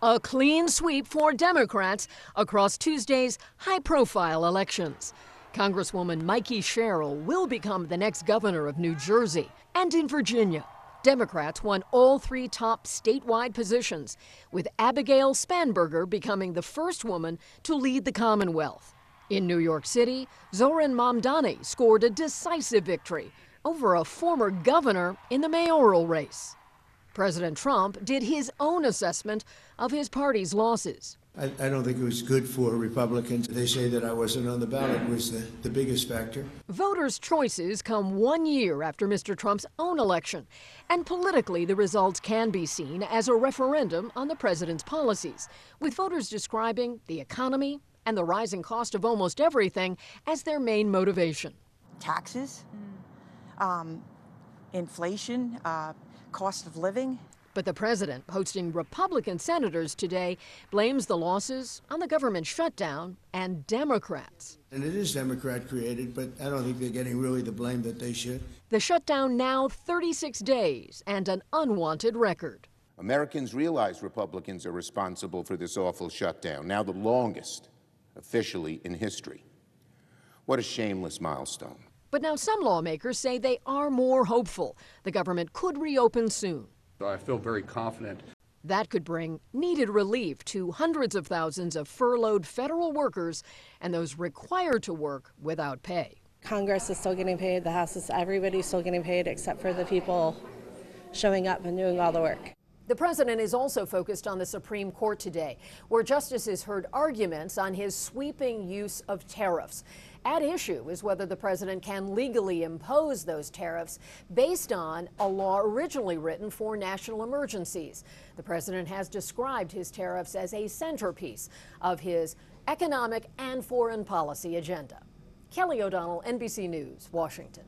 A clean sweep for Democrats across Tuesday's high-profile elections. Congresswoman Mikie Sherrill will become the next governor of New Jersey. And in Virginia, Democrats won all three top statewide positions, with Abigail Spanberger becoming the first woman to lead the Commonwealth. In New York City, Zohran Mamdani scored a decisive victory over a former governor in the mayoral race. President Trump did his own assessment of his party's losses. I don't think it was good for Republicans. They say that I wasn't on the ballot was the biggest factor. Voters' choices come 1 year after Mr. Trump's own election, and politically the results can be seen as a referendum on the president's policies, with voters describing the economy and the rising cost of almost everything as their main motivation. Taxes, inflation, cost of living. But the president, hosting Republican senators today, blames the losses on the government shutdown and Democrats. And it is Democrat created, but I don't think they're getting really the blame that they should. The shutdown now 36 days and an unwanted record. Americans realize Republicans are responsible for this awful shutdown, now the longest officially in history. What a shameless milestone. But now some lawmakers say they are more hopeful the government could reopen soon. I feel very confident. That could bring needed relief to hundreds of thousands of furloughed federal workers and those required to work without pay. Congress is still getting paid, the House is, everybody's still getting paid except for the people showing up and doing all the work. The president is also focused on the Supreme Court today, where justices heard arguments on his sweeping use of tariffs. At issue is whether the president can legally impose those tariffs based on a law originally written for national emergencies. The president has described his tariffs as a centerpiece of his economic and foreign policy agenda. Kelly O'Donnell, NBC News, Washington.